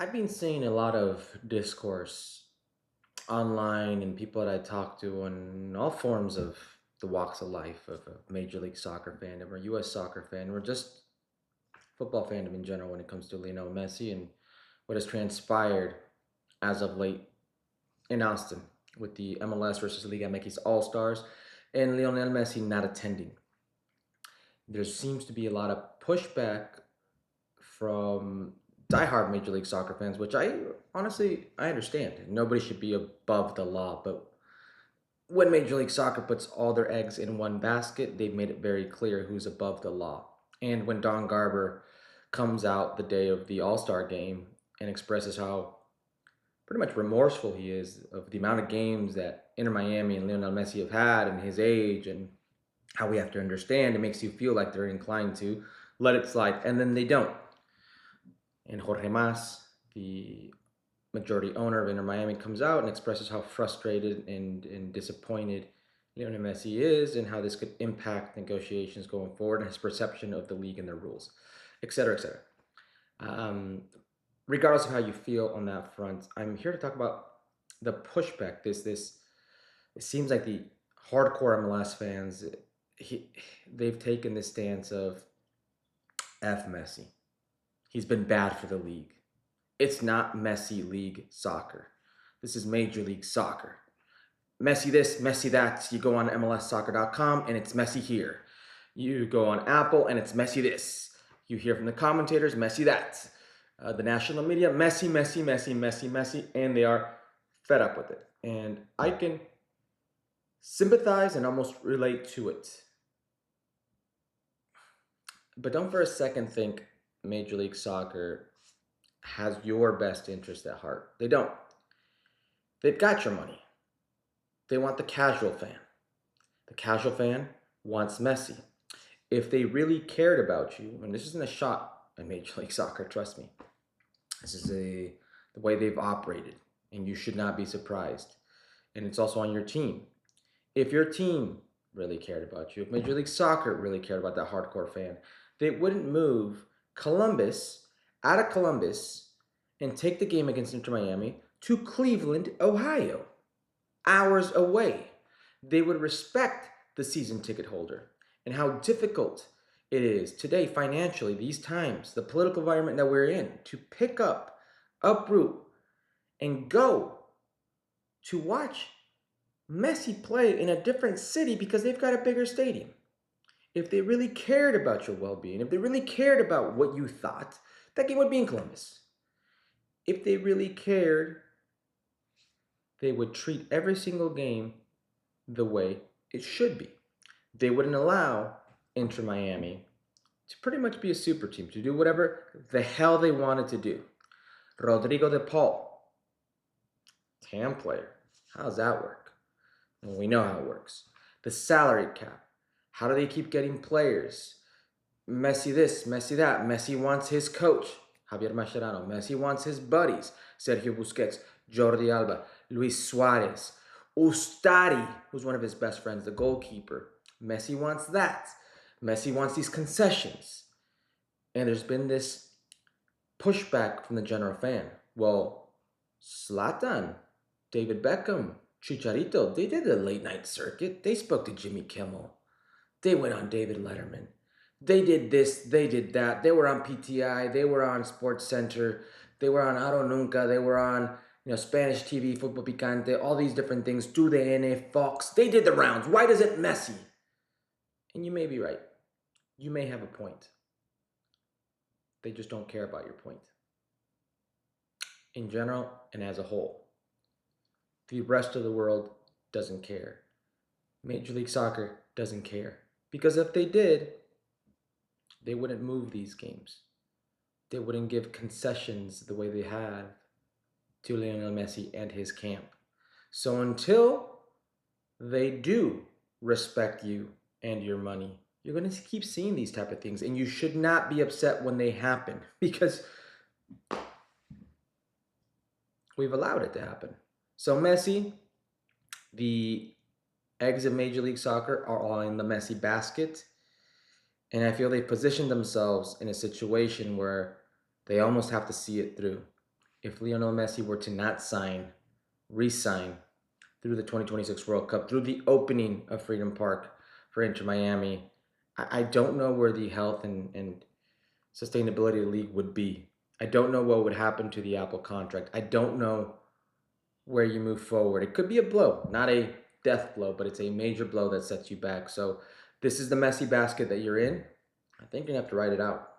I've been seeing a lot of discourse online and people that I talk to on all forms of the walks of life of a Major League Soccer fandom or U.S. soccer fan or just football fandom in general when it comes to Lionel Messi and what has transpired as of late in Austin with the MLS versus Liga MX All Stars and Lionel Messi not attending. There seems to be a lot of pushback from diehard Major League Soccer fans, which I understand. Nobody should be above the law, but when Major League Soccer puts all their eggs in one basket, they've made it very clear who's above the law. And when Don Garber comes out the day of the All Star game and expresses how pretty much remorseful he is of the amount of games that Inter Miami and Lionel Messi have had and his age and how we have to understand, it makes you feel like they're inclined to let it slide, and then they don't. And Jorge Mas, the majority owner of Inter Miami, comes out and expresses how frustrated and disappointed Lionel Messi is and how this could impact negotiations going forward and his perception of the league and their rules, et cetera, et cetera. Um, Regardless of how you feel on that front, I'm here to talk about the pushback. It seems like the hardcore MLS fans, he, they've taken this stance of F Messi. He's been bad for the league. It's not Messi League soccer. This is Major League Soccer. Messi this, Messi that. You go on MLSsoccer.com and it's Messi here. You go on Apple and it's Messi this. You hear from the commentators, Messi that. The national media, Messi, Messi, Messi, Messi, Messi, and they are fed up with it. And I can sympathize and almost relate to it. But don't for a second think Major League Soccer has your best interest at heart. They don't. They've got your money. They want the casual fan. The casual fan wants Messi. If they really cared about you, and this isn't a shot at Major League Soccer, trust me. This is the way they've operated, and you should not be surprised. And it's also on your team. If your team really cared about you, if Major League Soccer really cared about that hardcore fan, they wouldn't move Columbus out of Columbus and take the game against Inter Miami to Cleveland, Ohio, hours away. They would respect the season ticket holder and how difficult it is today financially, these times, the political environment that we're in, to pick up, uproot, and go to watch Messi play in a different city because they've got a bigger stadium. If they really cared about your well being, if they really cared about what you thought, that game would be in Columbus. If they really cared, they would treat every single game the way it should be. They wouldn't allow Inter Miami to pretty much be a super team, to do whatever the hell they wanted to do. Rodrigo de Paul, TAM player. How does that work? Well, we know how it works. The salary cap. How do they keep getting players? Messi this, Messi that. Messi wants his coach, Javier Mascherano. Messi wants his buddies, Sergio Busquets, Jordi Alba, Luis Suarez, Ustari, who's one of his best friends, the goalkeeper. Messi wants that. Messi wants these concessions. And there's been this pushback from the general fan. Well, Zlatan, David Beckham, Chicharito, they did the late night circuit. They spoke to Jimmy Kimmel. They went on David Letterman. They did this, they did that. They were on PTI, they were on Sports Center, they were on Aro Nunca, they were on Spanish TV, Football Picante, all these different things. TUDN, Fox, they did the rounds. Why does it Messi? And you may be right. You may have a point. They just don't care about your point. In general and as a whole, the rest of the world doesn't care. Major League Soccer doesn't care. Because if they did, they wouldn't move these games. They wouldn't give concessions the way they have to Lionel Messi and his camp. So until they do respect you and your money, you're going to keep seeing these type of things, and you should not be upset when they happen because we've allowed it to happen. So Messi, the eggs of Major League Soccer are all in the Messi basket, and I feel they positioned themselves in a situation where they almost have to see it through. if Lionel Messi were to not re-sign through the 2026 World Cup, through the opening of Freedom Park for Inter Miami. I don't know where the health and sustainability of the league would be. I don't know what would happen to the Apple contract. I don't know where you move forward. It could be a blow, not a death blow, but it's a major blow that sets you back. So this is the messy basket that you're in. I think you're gonna have to ride it out.